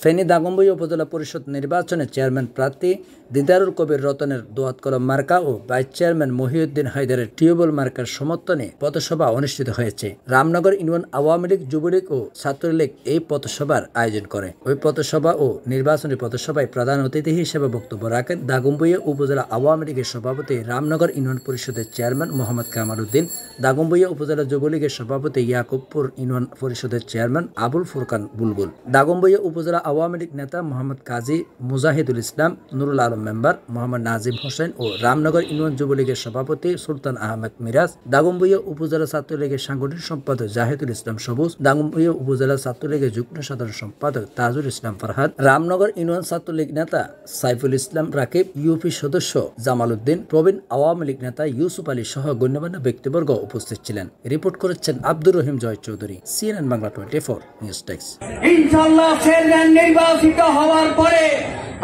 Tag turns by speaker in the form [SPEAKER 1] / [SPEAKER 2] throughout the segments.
[SPEAKER 1] ফেনী দাগনভূঞা উপজেলা পরিষদ নির্বাচনে চেয়ারম্যান প্রার্থী দিদারুল কবির রতনের দোয়াত কলম মার্কা ও vice chairman Mohiuddin হায়দারের tubewell marker সমর্থনে পথসভা অনুষ্ঠিত হয়েছে। রামনগর ইউনিয়ন আওয়ামী লীগ, যুবলীগ ও ছাত্রলীগ এই পথসভার আয়োজন করে। ওই পথসভা ও নির্বাচনী পথসভায় প্রধান অতিথি হিসেবে বক্তব্য রাখেন দাগনভূঞা উপজেলা আওয়ামী লীগের সভাপতি, রামনগর ইউনিয়ন পরিষদের চেয়ারম্যান মোহাম্মদ কামাল উদ্দিন, দাগনভূঞা উপজেলা যুবলীগের সভাপতি, ইয়াকুবপুর ইউনিয়ন পরিষদের চেয়ারম্যান আবুল ফুরকান বুলবুল, দাগনভূঞা উপজেলা আওয়ামী লীগ নেতা মোহাম্মদ কাজী মুজাহিদুল ইসলাম, নুরুল আলম মেম্বার, মোহাম্মদ নাজিম হোসেন ও রামনগর ইউনিয়ন যুবলীগের সভাপতি সুলতান আহমেদ মিরাজ, দাগনভূঞা উপজেলা ছাত্রলীগের সাংগঠনিক সম্পাদক জাহিদুল ইসলাম সবুজ, দাগনভূঞা উপজেলা ছাত্রলীগের যুগ্ম সাধারণ সম্পাদক তাজুল ইসলাম ফরহাদ, রামনগর ইউনিয়ন ছাত্রলীগ নেতা সাইফুল ইসলাম রাকিব, ইউপি সদস্য জামাল উদ্দিন, প্রবীণ আওয়ামী লীগ নেতা ইউসুফ আলী সহ গণ্যমান্য ব্যক্তিবর্গ উপস্থিত ছিলেন। রিপোর্ট করেছেন Abdur Rahim Joy Chowdhury, CNN Bangla 24 news desk.
[SPEAKER 2] ইনশাআল্লাহ চেয়ারম্যান নির্বাচিত হওয়ার পরে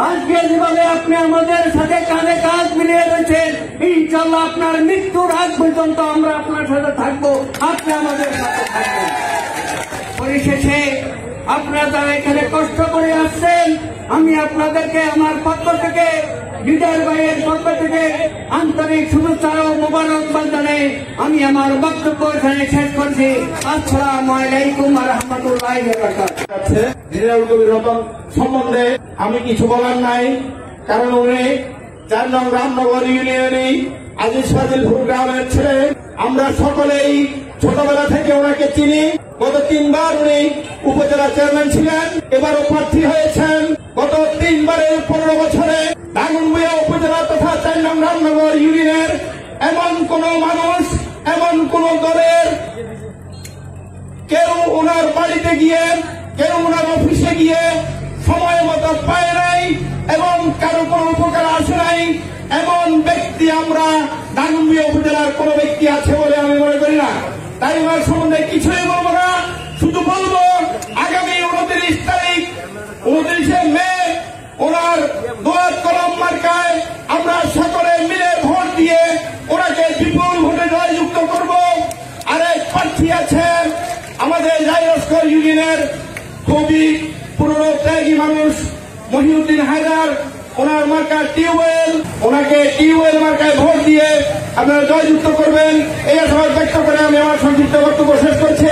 [SPEAKER 2] আজকে যেভাবে আপনি আমাদের সাথে কাঁধে কাঁধ মিলিয়ে রয়েছেন, ইনশাআল্লাহ আপনার মৃত্যুর আগ পর্যন্ত আমরা আপনার সাথে থাকবো, আপনি আমাদের সাথে থাকবেন। পরিশেষে আপনারা যারা এখানে কষ্ট করে আসছেন, আমি আপনাদেরকে আমার পক্ষ থেকে, লিডার ভাইয়ের পক্ষ থেকে আন্তরিক শুভেচ্ছা ও মোবারকবাদ জানাই আমি আমার বক্তব্য এখানে শেষ করছি। আসসালামু আলাইকুম ওয়া রাহমাতুল্লাহি ওয়া বারাকাতুহু।
[SPEAKER 3] দিদারুল কবির রতন সম্বন্ধে আমি কিছু বলার নাই, কারণ উনি 4 নং রামনগর ইউনিয়নেই আজিজ ফাজিলপুর গ্রামের ছেলে। আমরা সকলেই ছোটবেলা থেকে ওনাকে চিনি। গত 3 বার উনি উপজেলা চেয়ারম্যান ছিলেন, এবারও প্রার্থী হয়েছেন। গত 3 বারের 15 বছরে দাগনভূঞা উপজেলা তথা 4 নং রামনগর ইউনিয়নের এমন কোন মানুষ, এমন কোন দলের কেউ ওনার বাড়িতে গিয়ে, কেউ ওনার অফিসে গিয়ে সময় মতো পায় নাই এবং কারো কোনো উপকার আসে নাই, এমন ব্যক্তি আমরা দাগনভূঞা উপজেলার কোন ব্যক্তি আছে বলে আমি মনে করি না। তাই ওনার সম্বন্ধে কিছুই বলবো না, শুধু বলবো আগামী 29 তারিখ 29শে মে ওনার দোয়াত কলম মার্কায় আমরা সকলে মিলে ভোট দিয়ে ওনাকে বিপুল ভোটে জয়যুক্ত করব। আরেক প্রার্থী আছেন আমাদের জাইরস্কর ইউনিয়নের খুবই পুরনো ত্যাগী মানুষ মহিউদ্দিন হায়দার, ওনার মার্কা টিউবওয়েল, ওনাকে টিউবওয়েল মার্কায় ভোট দিয়ে আপনারা জয়যুক্ত করবেন। এই আশাবাদ ব্যক্ত করে আমি আমার সংক্ষিপ্ত বক্তব্য শেষ করছি।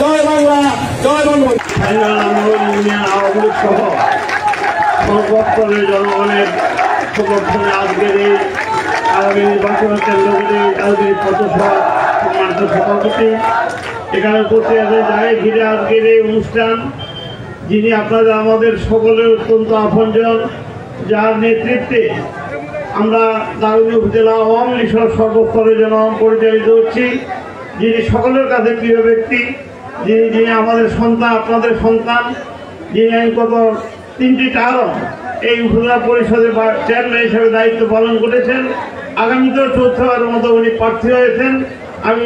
[SPEAKER 3] জয় বাংলা, জয় বঙ্গবন্ধু।
[SPEAKER 4] সর্বস্তরের জনগণের সমর্থনে আজকের এই আগামী নির্বাচনের কেন্দ্রগুলি আজকের পথসভা সম্মানিত সভাপতি এখানে উপস্থিত আছেন, যাই ঘিরে আজকের এই অনুষ্ঠান, যিনি আপনাদের আমাদের সকলের অত্যন্ত আপনজন, যার নেতৃত্বে আমরা দাগনভূঞা উপজেলা আওয়ামী লীগ সর্বস্তরের জনগণ পরিচালিত হচ্ছি, যিনি সকলের কাছে প্রিয় ব্যক্তি, যিনি আমাদের সন্তান, আপনাদের সন্তান, যিনি গত 3টি টার্ম এই উপজেলা পরিষদের চেয়ারম্যান হিসেবে দায়িত্ব পালন করেছেন। আগামীতেও 4থবারের মতো উনি প্রার্থী হয়েছেন। আমি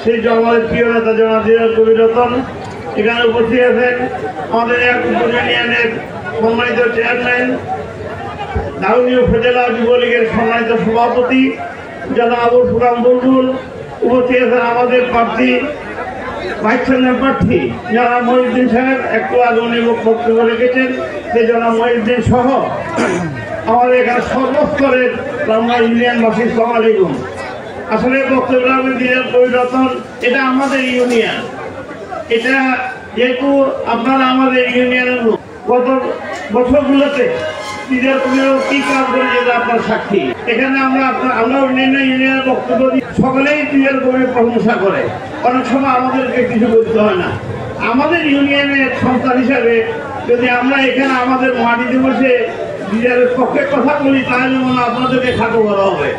[SPEAKER 4] সেই আমাদের প্রিয় নেতা জনাব দিদারুল কবির রতন এখানে উপস্থিত আছেন, আমাদের ইউনিয়নের সম্মানিত চেয়ারম্যান, দাগনভূঞা উপজেলা যুবলীগের সম্মানিত সভাপতি জনাব আবুল ফুরকান বুলবুল, উপস্থিত আছেন আমাদের প্রার্থী ভাইস চেয়ারম্যান প্রার্থী জনাব মহিউদ্দিন সাহেব, একটু আগে উনি বক্তব্য রেখেছেন, সেই জনাব মহিউদ্দিন সহ আমাদের এখানে সর্বস্তরের আমরা ইউনিয়নবাসী আসসালামু আলাইকুম। আসলে বক্তব্য দিদারুল কবির রতন এটা আমাদের ইউনিয়ন, এটা যেহেতু আপনারা আমাদের ইউনিয়নের লোক, গত বছরগুলোতে দিদারুল কবির কি কাজ করে যেটা আপনার সাক্ষী। এখানে আমরা অন্যান্য ইউনিয়নের বক্তব্য দিই, সকলেই দিদারুল কবির প্রশংসা করে, অনেক সময় আমাদেরকে কিছু বলতে হয় না। আমাদের ইউনিয়নের সন্তান হিসাবে যদি আমরা এখানে আমাদের মাটিতে বসে দিদারের পক্ষে কথা বলি, তাহলে মনে আপনাদেরকে খাটো করা হবে।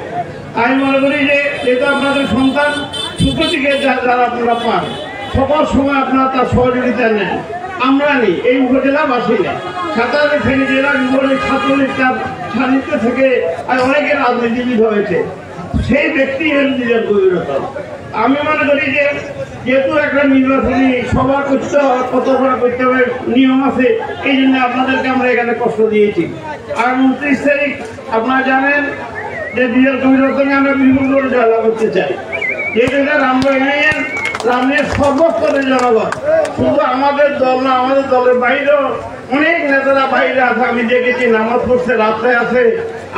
[SPEAKER 4] আমি মনে করি যে যেহেতু আপনাদের সন্তান, ছোট থেকে যারা আপনারা পান, সকল সময় আপনারা তার সহযোগিতা নেন, আমরা নেই, এই উপজেলাবাসী নেই। সাধারণ ফেনী জেলা যুবলীগ ছাত্রলীগ তার সান্নিধ্য থেকে অনেকে রাজনীতিবিদ হয়েছে, সেই ব্যক্তি হলেন দিদারুল কবির রতন। আমি মনে করি যে যেহেতু একটা নির্বাচনী সভা করতে হবে, পথসভা করতে হবে, নিয়ম আছে, এই জন্য আপনাদেরকে আমরা এখানে কষ্ট দিয়েছি। আর 29 তারিখ আপনারা জানেন যে দিদারুল কবির রতনকে আমরা বিপুল করে জয়লাভ করতে চাই। যেহেতু এটা রামনের সর্বস্তরের জনগণ, শুধু আমাদের দল না, আমাদের দলের বাইরেও অনেক নেতা বাইরে আছে, আমি দেখেছি নামাজ পড়ছে, রাত্রে আছে।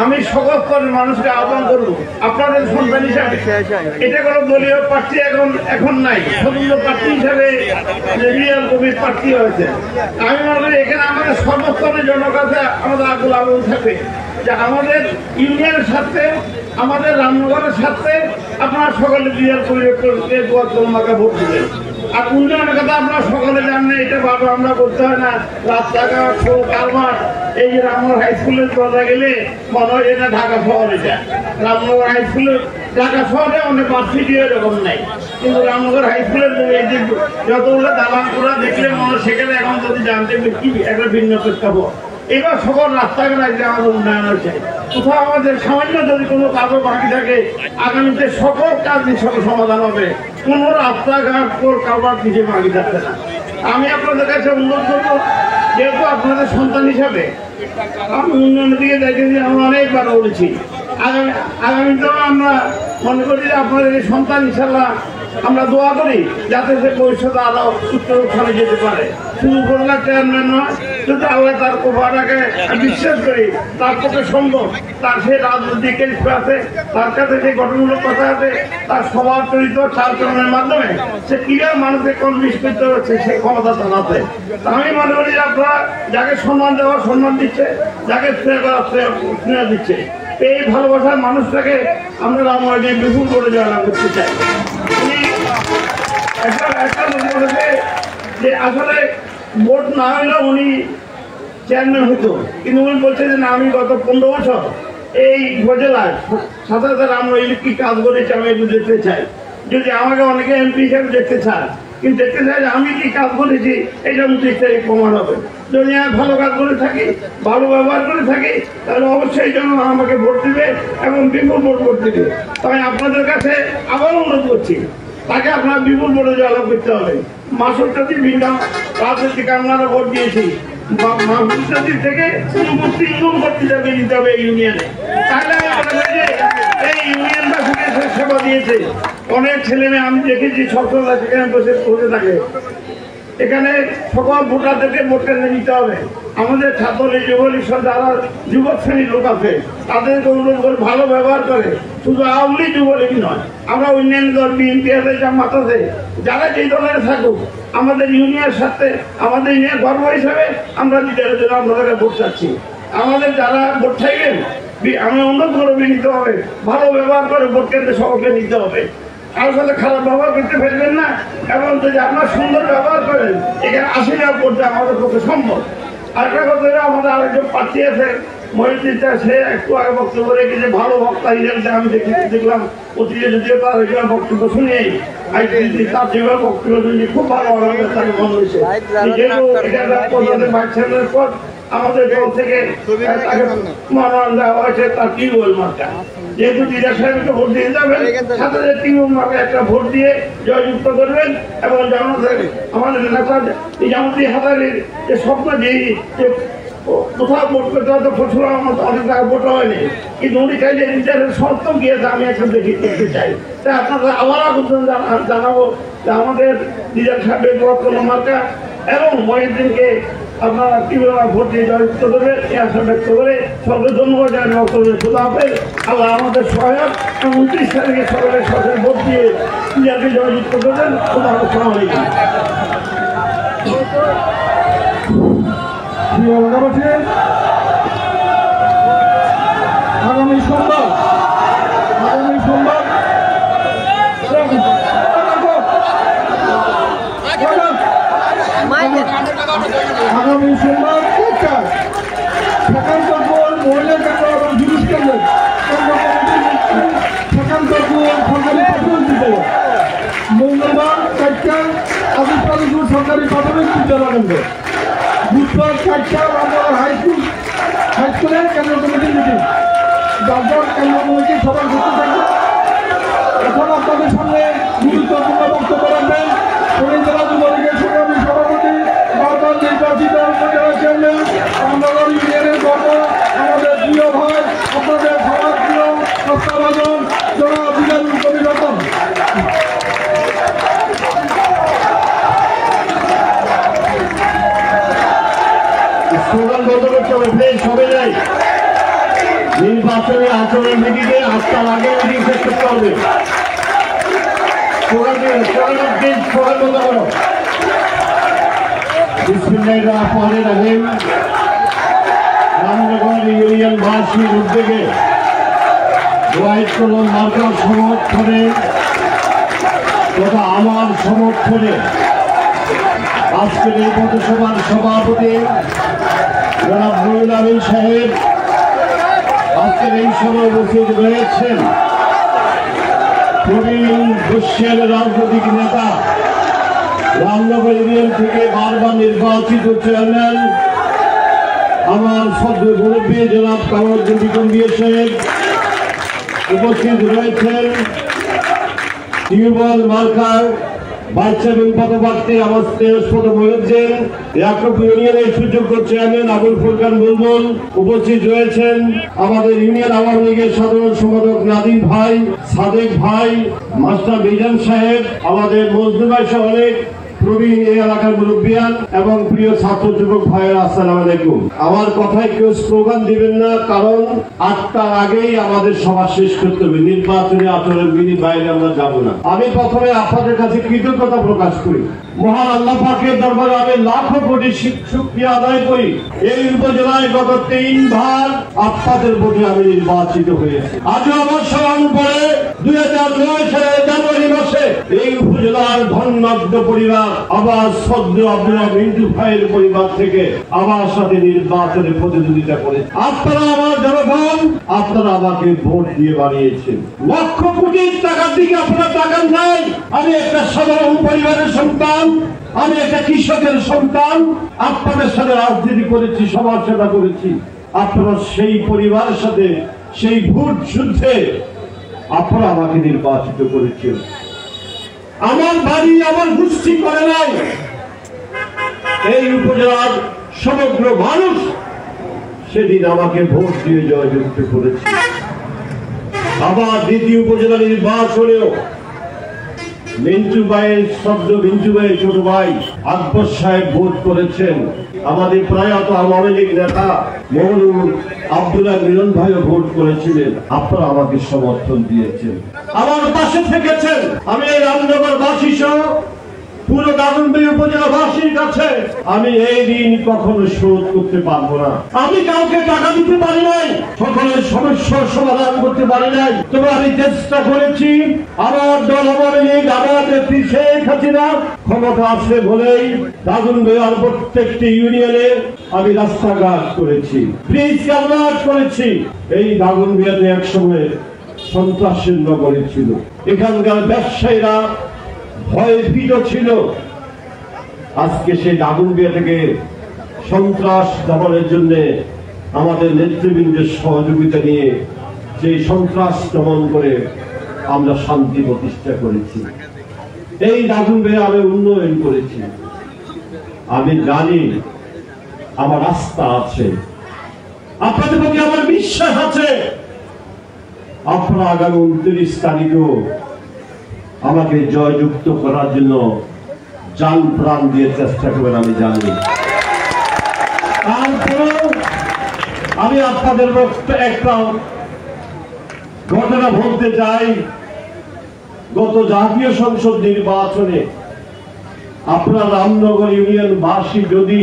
[SPEAKER 4] আমি সকল স্তরের মানুষকে আহ্বান করবো আপনাদের সন্তান হিসাবে, এটা কোনো দলীয় প্রার্থী এখন নাই, স্বতন্ত্র প্রার্থী হিসাবে রিয়াল কবির প্রার্থী হয়েছে। আমি মনে করি এখানে আমাদের সর্বস্তরের জনকাছে আমাদের আকুল আবেদন থাকবে যে আমাদের ইউনিয়নের সাথে, আমাদের রামনগরের সাথে আপনারা সকলে রিয়াল কবির দোয়াকে ভোট দিবেন। আর উন্নয়নের কথা আপনারা সকলে জানেন, এটা ভাবে আমরা করতে হয় না। রাস্তাঘাট, কালভার, এই যে রামনগর হাই স্কুলের কথা গেলে মনে হয় এটা ঢাকা শহর, এটা রামনগর হাই স্কুলের ঢাকা শহরে অনেক বার্ষিক এরকম নাই, কিন্তু রামনগর হাই স্কুলের যতগুলো দালানপুরা দেখলে মনে হয় সেখানে এখন যদি জানতে কি একটা ভিন্ন প্রেক্ষাপট। এবার সকল রাস্তাঘাট আজকে আমাদের উন্নয়ন হয়েছে। কোথাও আমাদের সামান্য যদি কোনো কাজও বাকি থাকে, আগামীতে সকল কাজ সকল সমাধান হবে, কোনো রাস্তাঘাট কারবার কিছু বাকি থাকবে না। আমি আপনাদের কাছে অনুরোধ করবো, যেহেতু আপনাদের সন্তান হিসাবে আমি উন্নয়নের দিকে দেখেছি, আমরা অনেকবার বলেছি, আগামীতেও আমরা মনে করি যে আপনাদের এই সন্তান ইনশাল্লাহ আমরা দোয়া করি যাতে সে ভবিষ্যতে আরো উত্তরস্থানে যেতে পারে। শুধু করলা চেয়ারম্যান নয়, যদি আল্লাহ তার কোপাটাকে বিশ্বাস করি তার পক্ষে সম্ভব, তার সে রাজনৈতিক আছে, তার কাছে যে গঠনমূলক কথা আছে, তার স্বভাব চরিত্র চালচলনের মাধ্যমে সে কিভাবে মানুষকে কনভিন্স করতে হচ্ছে সেই ক্ষমতা তার আছে। আমি মনে করি যে আপনারা যাকে সম্মান দেওয়ার সম্মান দিচ্ছে, যাকে স্নেহ করার স্নেহ দিচ্ছে, এই ভালোবাসার মানুষটাকে আমরা রামনগর নিয়ে বিপুল করে জয়লাভ করতে চাই। একটা বলেছে যে আসলে ভোট না হইলেও উনি চেয়ারম্যান হইতো, কিন্তু উনি বলছে যে না, আমি গত 15 বছর এই উপজেলায় সাথে সাথে আমরা কি কাজ করেছি আমি একটু দেখতে চাই। যদি আমাকে অনেকে এমপি হিসেবে দেখতে চায়, কিন্তু দেখতে চাই যে আমি কি কাজ করেছি এটা 29 তারিখ প্রমাণ হবে। যদি আমি ভালো কাজ করে থাকি, ভালো ব্যবহার করে থাকি, তাহলে অবশ্যই জন্য আমাকে ভোট দিবে এবং বিপুল ভোট দিবে। তাই আপনাদের কাছে আবার অনুরোধ করছি, তাকে আপনার বিপুল ভোটে জয়লাভ করতে হবে। মাসুরটাদি ভিন্ন রাজনৈতিক আমরা ভোট দিয়েছি, মাসুরটাদি থেকে 3 গুণ ভোট নিতে হবে এই ইউনিয়নে। তাহলে এই ইউনিয়নবাসীকে সেবা দিয়েছে অনেক ছেলে মেয়ে, আমি দেখেছি সবসময় সেখানে বসে থাকে। এখানে সকল ভোটারদেরকে ভোট কেন্দ্রে নিতে হবে। আমাদের ছাত্রলীগ, যুবলীগ যারা যুবক শ্রেণীর লোক আছে তাদেরকে অনুরোধ করে ভালো ব্যবহার করে, শুধু আওয়ামী লীগ যুবলীগ নয়, আমরা অন্যান্য দল বিএনপি আছে, জামাত আছে, যারা যেই দলের থাকুক আমাদের ইউনিয়নের সাথে আমাদের ইউনিয়ন গর্ব হিসাবে আমরা লিডারের জন্য আপনাদেরকে ভোট চাচ্ছি। আমাদের যারা ভোট চাইবেন আমি অনুরোধ করবো নিতে হবে, ভালো ব্যবহার করে ভোট কেন্দ্রে সকলকে নিতে হবে। কারোর সাথে খারাপ ব্যবহার করতে ফেলবেন না, এবং যদি আপনার সুন্দর ব্যবহার করেন এখানে 80 টাকা করতে আমাদের পক্ষে সম্ভব। আরেকটা কথা, আমাদের আরেকজন প্রার্থী আছে মহিউদ্দিন, সে একটু আগে বক্তব্য রেখেছে, ভালো বক্তা হিসেবে আমি দেখলাম অতীতে যদিও তার বক্তব্য শুনেই তার যেভাবে বক্তব্য শুনি খুব ভালো তাকে মনে হয়েছে। যেহেতু এটা ভাইস পর আমাদের দল থেকে তাকে মনোনয়ন দেওয়া হয়েছে, তার টিউবওয়েল মার্কা, যেহেতু দিদা সাহেবকে ভোট দিয়ে যাবেন, সাথে টিউবওয়েল মার্কা একটা ভোট দিয়ে জয়যুক্ত করবেন। এবং আমাদের নেতা নিজামুদ্দিন হাজারির যে স্বপ্ন, যে কোথাও ভোট করতে হয়তো প্রচুর অনেক টাকা ভোট হয়নি, কিন্তু উনি চাইলে নিজের শর্ত গিয়েছে আমি এখন দেখতে চাই। তাই আপনাদের আবার জানাবো যে আমাদের দিদার সাহেবের কোনো মার্কা এবং মহিউদ্দিনকে আপনারা কিভাবে ভোট দিয়ে জয়যুক্ত করবে এই আশা ব্যক্ত করে সকলে ধন্যবাদ জানাই। খোদা হাফেজ, আল্লাহ আমাদের সহায়ক, এবং 29 তারিখে সকলের সাথে ভোট দিয়ে পূজাকে জয়যুক্ত করবেন। খোদা হাফেজ, আসসালামু আলাইকুম।
[SPEAKER 3] আগামী সোমবার সেখানকার মহিলা কেন্দ্র এবং পুরুষ কেন্দ্র সেখানকার সরকারি প্রাথমিক বিদ্যালয়, মঙ্গলবার 4টা আদিপুর সরকারি প্রাথমিক বিদ্যালয় কেন্দ্র, বুধবার 4টা রামনগর হাইস্কুলের কেন্দ্র কমিটির মিটিং। যার কেন্দ্র কমিটির সবার ঘুরতে থাকবে। এখন আপনাদের সামনে গুরুত্বপূর্ণ বক্তব্য রাখবেন পুরী জেলা যুবলীগের সংগ্রামী সভাপতি, বারবার নির্বাচিত উপজেলা চেয়ারম্যান, রামনগর ইউনিয়নের গর্ব, আমাদের প্রিয় ভাই, আপনাদের সবার প্রিয় প্রস্তাবজন জনাব বিজানুল কবির রতন।
[SPEAKER 4] স্লোগান বন্ধ করতে হবে, প্লিজ সবাই নাই। নির্বাচনের আচরণ বিধিতে 8টার আগে মিটিং শেষ করতে হবে। রামনগর ইউনিয়নবাসীর উদ্যোগে হোয়াইট কলম মার্কার সমর্থনে তথা আমার সমর্থনে আজকের এই পথসভার সভাপতি জনাব নুরুল আমিন সাহেব আজকের এই সভায় উপস্থিত রয়েছেন। প্রবীণ বর্ষীয়ান রাজনৈতিক নেতা, রামনগর ইউনিয়ন থেকে বারবার নির্বাচিত চেয়ারম্যান আমার সদ্য মুরব্বী জনাব কামরুদ্দিন বিকন্দিয়া সাহেব উপস্থিত রয়েছেন। টিউবওয়েল মার্কার ভাইস চেয়ারম্যান পদপ্রার্থী আমার স্নেহস্পদ মহিউদ্দিন, ইয়াকুব ইউনিয়নের সুযোগ্য চেয়ারম্যান আবুল ফুরকান বুলবুল উপস্থিত রয়েছেন। আমাদের ইউনিয়ন আওয়ামী লীগের সাধারণ সম্পাদক নাদিম ভাই, সাদেক ভাই, মাস্টার বিজান সাহেব, আমাদের মজদুর ভাই সহ অনেক প্রবীণ এই এলাকার মুরব্বিয়ান এবং প্রিয় ছাত্র যুবক ভাইয়েরা, আসসালামু আলাইকুম। আমার কথায় কেউ স্লোগান দিবেন না, কারণ 8টার আগেই আমাদের সভা শেষ করতে হবে। নির্বাচনী আচরণ বিধির বাইরে আমরা যাব না। আমি প্রথমে আপনাদের কাছে কৃতজ্ঞতা প্রকাশ করি। মহান আল্লাহ পাকের দরবারে আমি লাখো কোটি শুকরিয়া আদায় করি। এই উপজেলায় গত 3 বার আপনাদের ভোটে আমি নির্বাচিত হয়েছি। আজও আমার স্মরণ পড়ে 2009 সালের জানুয়ারি মাসে এই উপজেলার ধন্যাঢ্য পরিবার আবার সদ্য আব্দুল্লাহ মিন্টু ভাইয়ের পরিবার থেকে আমার সাথে নির্বাচনে প্রতিদ্বন্দ্বিতা করেছে। আপনারা আমার জনগণ, আপনারা আমাকে ভোট দিয়ে বানিয়েছেন। লক্ষ কোটি টাকার দিকে আপনারা টাকা নাই। আমি একটা সাধারণ পরিবারের সন্তান, আমি একটা কৃষকের সন্তান। আপনাদের সাথে রাজনীতি করেছি, সমাজ সেবা করেছি। আপনারা সেই পরিবারের সাথে সেই ভোট যুদ্ধে আপনারা আমাকে নির্বাচিত করেছেন। আমার বাড়ি আমার গোষ্ঠী করে নাই, এই উপজেলার সমগ্র মানুষ সেদিন আমাকে ভোট দিয়ে জয়যুক্ত করেছে। আবার দ্বিতীয় উপজেলা নির্বাচনেও মিন্টু ভাইয়ের শব্দ, মিন্টু ভাইয়ের ছোট ভাই আকবর সাহেব ভোট করেছেন। আমাদের প্রয়াত আওয়ামী লীগ নেতা মৌলুর আব্দুল্লাহ মিলন ভাইও ভোট করেছিলেন। আপনারা আমাকে সমর্থন দিয়েছেন, আমার পাশে থেকেছেন। আমি এই রামনগর বাসী সহ পুরো দাগনভূঞা উপজেলাবাসীর কাছে আমি এই ঋণ কখনো শোধ করতে পারবো না। আমি কাউকে টাকা দিতে পারি নাই, সকলের সমস্যার সমাধান করতে পারি নাই, তবে আমি চেষ্টা করেছি। আমার দল আওয়ামী লীগ, আমার নেত্রী শেখ হাসিনা ক্ষমতা আসে বলেই দাগনভূঞার প্রত্যেকটি ইউনিয়নে আমি রাস্তাঘাট করেছি, ব্রিজ কালভার্ট করেছি। এই দাগনভূঞাতে একসময় সন্ত্রাসের নগরী ছিল, এখানকার ব্যবসায়ীরা ভয়ে ভীত ছিল। আজকে সেই দাগনভূঞা থেকে সন্ত্রাস দমনের জন্য আমাদের নেতৃবৃন্দের সহযোগিতা নিয়ে সেই সন্ত্রাস দমন করে আমরা শান্তি প্রতিষ্ঠা করেছি। এই দাগনভূঞা আমি উন্নয়ন করেছি। আমি জানি আমার আস্থা আছে, আপনাদের প্রতি আমার বিশ্বাস আছে। আপনারা আগামী 29 তারিখেও আমাকে জয়যুক্ত করার জন্য জান প্রাণ দিয়ে চেষ্টা করবেন, আমি জানি। তারপরেও আমি আপনাদের একটা ঘটনা বলতে চাই। গত জাতীয় সংসদ নির্বাচনে আপনার রামনগর ইউনিয়নবাসী যদি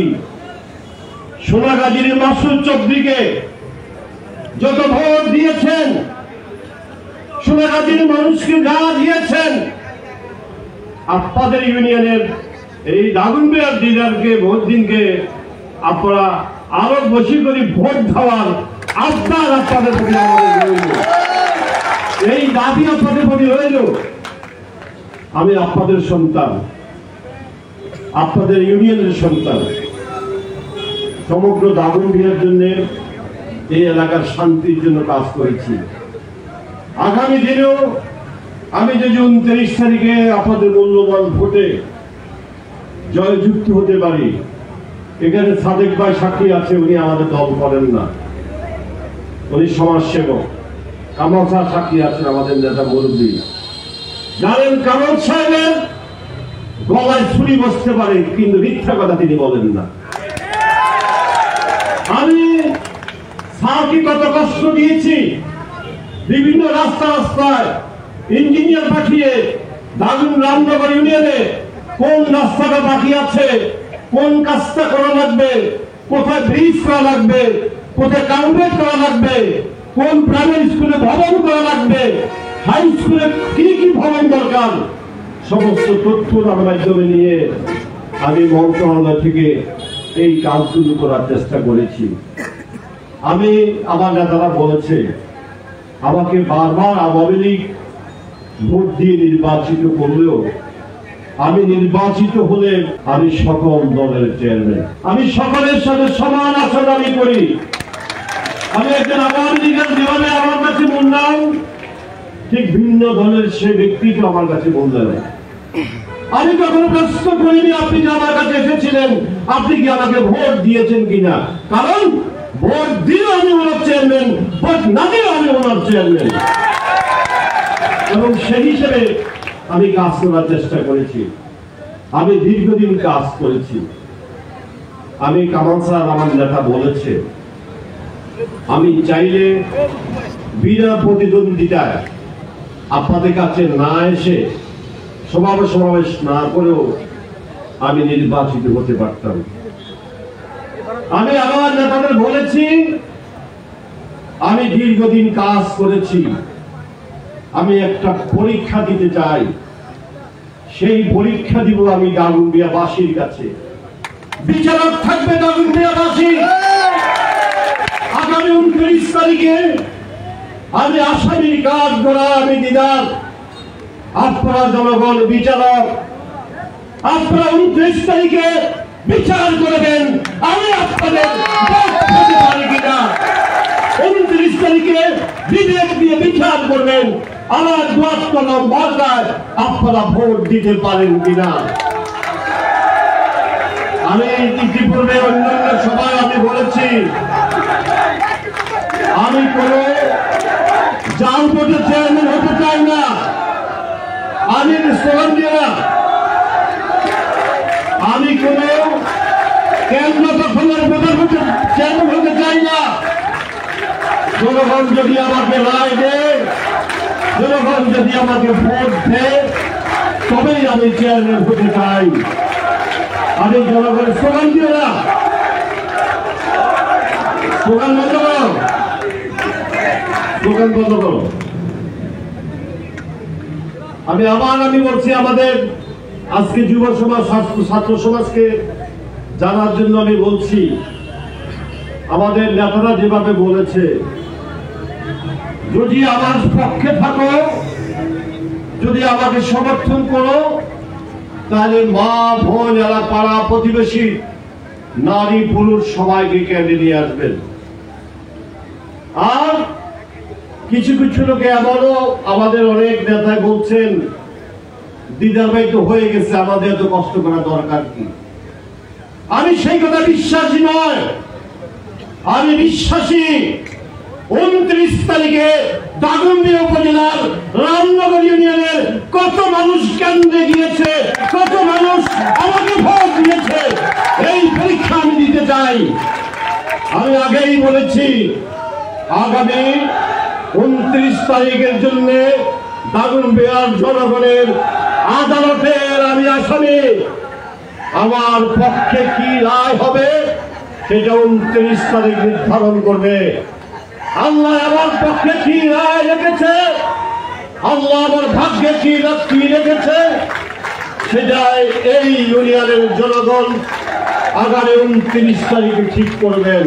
[SPEAKER 4] সোনাগাজীর মাসুদ চৌধুরীকে যত ভোট দিয়েছেন, সোনাগাজীর মানুষকে যা দিয়েছেন, আপনাদের ইউনিয়নের এই দাগনভূঞার ডিলারকে ভোট দিনকে আপনারা আরো বেশি করে ভোট দেওয়ার আবদার আপনাদের প্রতি আমাদের রইল, এই দাবি আপনাদের প্রতি রইল। আমি আপনাদের সন্তান, আপনাদের ইউনিয়নের সন্তান। সমগ্র দাগনভূঞার জন্য, এই এলাকার শান্তির জন্য কাজ করেছি। আগামী দিনেও আমি যদি 29 তারিখে আপনাদের মূল্যবান ভোটে জয়যুক্ত হতে পারি, এখানে সাদেক ভাই সাক্ষী আছে, উনি আমাদের দল করেন না, উনি সমাজসেবক। কামাল সাহেব সাক্ষী আছেন, আমাদের নেতা মুরব্বী। জানেন কামাল সাহেবের গলায় ছুরি বসতে পারে, কিন্তু মিথ্যা কথা তিনি বলেন না। মাকে কত কষ্ট দিয়েছি, বিভিন্ন রাস্তায় ইঞ্জিনিয়ার পাঠিয়ে রামনগর ইউনিয়নে কোন রাস্তাটা বাকি আছে, কোন কাজটা করা লাগবে, কোথায় ব্রিজ করা লাগবে, কোথায় কাউন্টার করা লাগবে, কোন প্রাইমারি স্কুলে ভবন করা লাগবে, হাই স্কুলে কি কি ভবন দরকার, সমস্ত তথ্য মাধ্যমে নিয়ে আমি মন্ত্রণালয় থেকে এই কাজগুলো করার চেষ্টা করেছি। আমি আমার নেতারা বলেছে আমাকে বারবার আওয়ামী লীগ ভোট দিয়ে নির্বাচিত করলেও আমি নির্বাচিত হলে আমি সকল দলের চেয়ারম্যান, আমি সকলের সাথে সমান আচরণ আমি করি। আমি একজন আওয়ামী লীগের যেভাবে আমার কাছে মূল্যায়ন, ঠিক ভিন্ন দলের সে ব্যক্তিকে আমার কাছে মূল্যায়ন। আমি কখনো প্রশ্ন করিনি আপনি যে আমার কাছে এসেছিলেন আপনি কি আমাকে ভোট দিয়েছেন কিনা, কারণ ভোট দিলে আমি ওনার চেয়ারম্যান, ভোট না দিলে আমি ওনার চেয়ারম্যান, এবং সেই হিসেবে আমি কাজ করার চেষ্টা করেছি। আমি দীর্ঘদিন কাজ করেছি। আমি কামাল স্যার আমার নেতা বলেছে আমি চাইলে বিনা প্রতিদ্বন্দ্বিতায় আপনাদের কাছে না এসে সমাবেশ না করেও আমি নির্বাচিত হতে পারতাম। আমি আমার নেতাদের বলেছি আমি দীর্ঘদিন কাজ করেছি, আমি একটা পরীক্ষা দিতে চাই, সেই পরীক্ষা দিব আমি দাগনভূঞাবাসীর কাছে। বিচারক থাকবে দাগনভূঞাবাসী। আগামী 29 তারিখে আমি আসামির কাজ করা আমি দিদার, আপনারা জনগণ বিচারক, আপনারা 29 তারিখে বিচার করবেন আমি আপনাদের কিনা। 29 তারিখে বিবেক দিয়ে বিচার করবেন আমার দোয়াত কলম বার্তায় আপনারা ভোট দিতে পারেন কিনা। আমি ইতিপূর্বে অন্যান্য সভায় আমি বলেছি আমি কোন জাল ভোটের চেয়ারম্যান হতে চাই না। আমি স্লোগান দিয়ে না, আমি কোন কেন্দ্র দখলের ভোটার চেয়ারম্যান হতে চাই না। জনগণ যদি আমাকে রায় দেয়, জনগণ যদি আমাকে ভোট দেয়, তবেই আমি চেয়ারম্যান হতে চাই। আমি জনগণের স্লোগান দিয়ে না, স্লোগান বন্ধ করো, স্লোগান বন্ধ করো। আমি বলছি আমাদের আজকে যুব সমাজ, ছাত্র সমাজকে জানার জন্য আমি বলছি আমাদের নেতারা যেভাবে বলেছে যদি আমার পক্ষে থাকো, যদি আমাকে সমর্থন করো, তাহলে মা বোন এলাকা পাড়া প্রতিবেশী নারী পুরুষ সবাইকে কেন্দ্রে নিয়ে আসবেন। আর কিছু কিছু লোকে এমনও আমাদের অনেক নেতায় বলছেন দিদার ভাই তো হয়ে গেছে, আমাদের এত কষ্ট করা দরকার কি। আমি সেই কথা বিশ্বাসী নয়। আমি বিশ্বাসী 29 তারিখে দাগনভূঞা উপজেলার রামনগর ইউনিয়নের কত মানুষ কেন্দ্রে গিয়েছে, কত মানুষ আমাকে ভোট দিয়েছে, এই পরীক্ষা আমি দিতে চাই। আমি আগেই বলেছি আগামী 29 তারিখের জন্য দাগনভূঞার জনগণের আদালতের আমি আসামি। আমার পক্ষে কি রায় হবে সেটা 29 তারিখ নির্ধারণ করবে। আল্লাহ আমার পক্ষে কি রায় রেখেছে, আল্লাহ আমার ভাগ্যে কি রেখেছে, সেটাই এই ইউনিয়নের জনগণ আগামী 29 তারিখে ঠিক করবেন।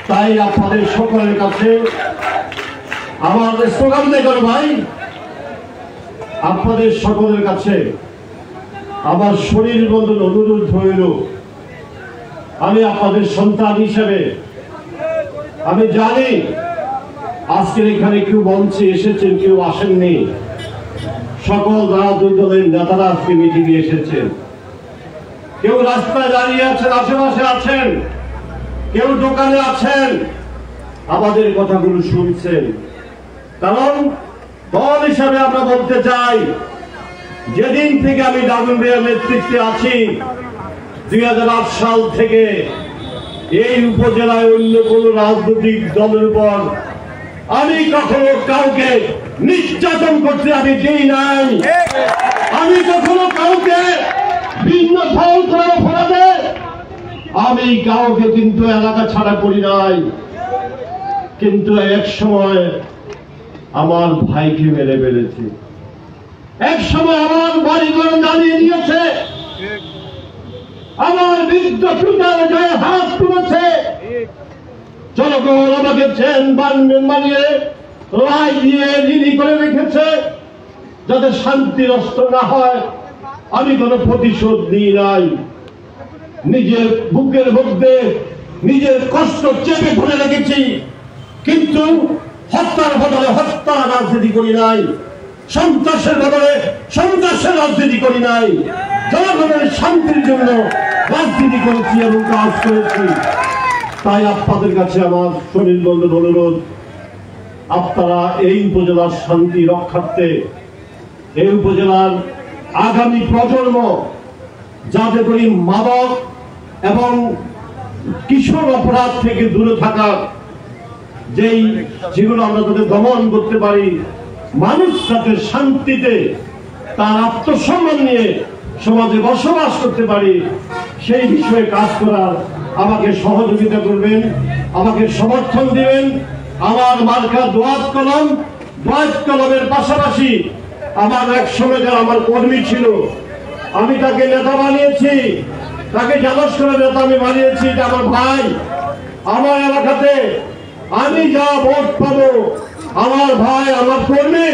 [SPEAKER 4] তাই আপনাদের সকলের কাছে আমার স্লোগান দেখুন ভাই, আপনাদের সকলের কাছে আমার শরীর বন্ধন অনুরোধ হইল, আমি আপনাদের সন্তান হিসেবে আমি জানি আজকের এখানে কেউ মঞ্চে এসেছেন, কেউ আসেননি। সকল রাজনৈতিক দলের নেতারা আজকে মিটিংয়ে এসেছেন। কেউ রাস্তায় দাঁড়িয়ে আছেন, আশেপাশে আছেন, কেউ দোকানে আছেন, আমাদের কথাগুলো শুনছেন। কারণ দল হিসাবে আমরা বলতে চাই যেদিন থেকে আমি দাগনভূঞার নেতৃত্বে আছি 2008 সাল থেকে এই উপজেলায় অন্য কোন রাজনৈতিক দলের উপর আমি কখনো কাউকে নির্যাতন করতে আমি দিই নাই। আমি কখনো কাউকে ভিন্ন দল করে ফেলাতে আমি কাউকে কিন্তু এলাকা ছাড়া করি নাই। কিন্তু এক সময় আমার ভাইকে মেরে ফেলেছে, এক সময় আমার বাড়িঘর জ্বালিয়ে দিয়েছে, আমার বৃদ্ধ পিতার গায়ে হাত তুলেছে। জনগণ আমাকে চেন বানিয়ে রায় দিয়ে রিলি করে রেখেছে যাতে শান্তি নষ্ট না হয়। আমি কোনো প্রতিশোধ নিই নাই। নিজের বুকের মধ্যে নিজের কষ্ট চেপে ধরে রেখেছি, কিন্তু হত্যার বদলে হত্যা রাজনীতি করি নাই, সন্ত্রাসের বদলে সন্ত্রাসের রাজনীতি করি নাই, জনগণের শান্তির জন্য রাজনীতি করেছি এবং কাজ করেছি। তাই আপনাদের কাছে আমার সনির্বন্ধ অনুরোধ, আপনারা এই উপজেলার শান্তি রক্ষার্থে, এই উপজেলার আগামী প্রজন্ম যাতে করে মাদক এবং কিশোর অপরাধ থেকে দূরে থাকা, যেগুলো আমরা তাদের দমন করতে পারি, মানুষ যাতে শান্তিতে তার আত্মসম্মান নিয়ে সমাজে বসবাস করতে পারি, সেই বিষয়ে কাজ করার আমাকে সহযোগিতা করবেন, আমাকে সমর্থন দিবেন। আমার মার্কা দোয়াত কলম, দোয়াত কলমের পাশাপাশি আমার এক সময় যারা আমার কর্মী ছিল, আমি তাকে নেতা বানিয়েছি, তাকে জালস করে নেতা আমি বানিয়েছি। যে আমার ভাই, আমার এলাকাতে আমি যা ভোট পাবো, আমার ভাই, আমার কর্মী,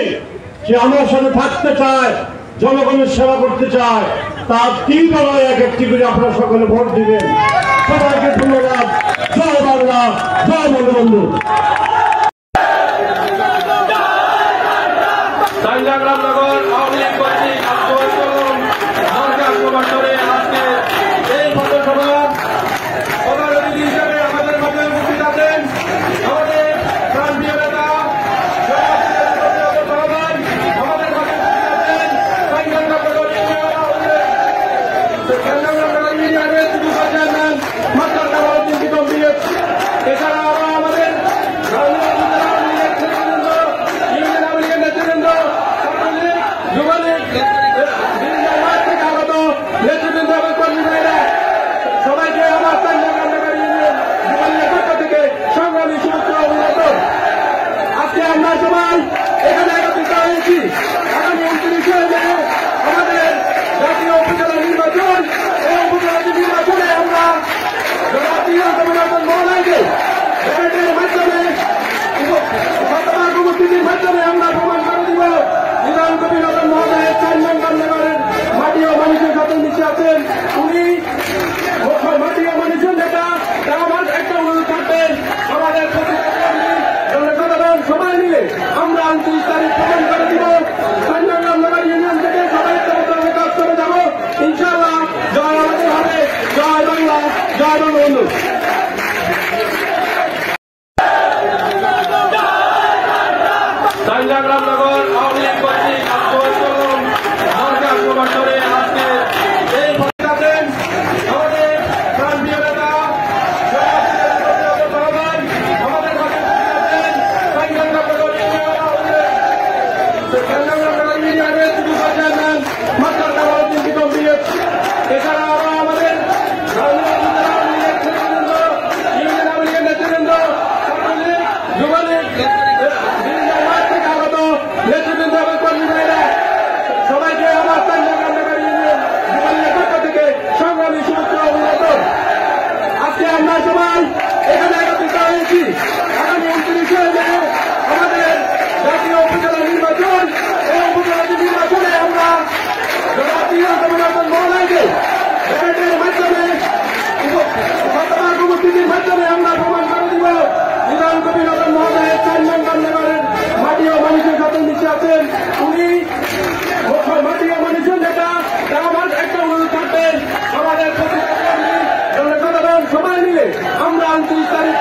[SPEAKER 4] সে আমার সাথে থাকতে চায়, জনগণের সেবা করতে চায়, তার 3 দলয় এক একটি করে আপনারা সকলে ভোট দিবেন। সবাইকে ধন্যবাদ। জয় বাংলা, জয় বঙ্গবন্ধু।
[SPEAKER 3] আমরা 29 তারিখ প্রমাণ করে দিব। ইউনিয়ন থেকে সবাই কাজ করে যাব ইনশাআল্লাহ। জয় আমাদের হবে, জয় বাংলা, জয় বঙ্গবন্ধু। রামনগর আওয়ামী লীগ কর্তৃক আজকে এই আছেন আমাদের প্রান্তীয় নেতা আমাদের এছাড়া আরো আমাদের ইউনিয়ন নেতৃবৃন্দ, যুবলীগ থেকে আগত নেতৃবৃন্দ এবং কর্মী ভাইরা সবাইকে আমার যুবলীগের পক্ষ থেকে সংগ্রামী শুভেচ্ছা অভিনন্দন। আজকে আমরা সবাই এখানে একত্রিত হয়েছি আগামী 29 মে আমাদের জাতীয় উপজেলা নির্বাচন। এই উপজেলা নির্বাচনে আমরা মাধ্যমে আমরা প্রমাণ করে দিব বিধান কবি নগর মহোদয়ের 4 নং রামনগরের মাটি ও মানুষের সাথে মিশে আছেন। উনি মাটি ও মানুষের নেতা। আমার একটা অনুরোধ থাকবেন, আমাদের জনগণ সবাই মিলে আমরা 29 তারিখ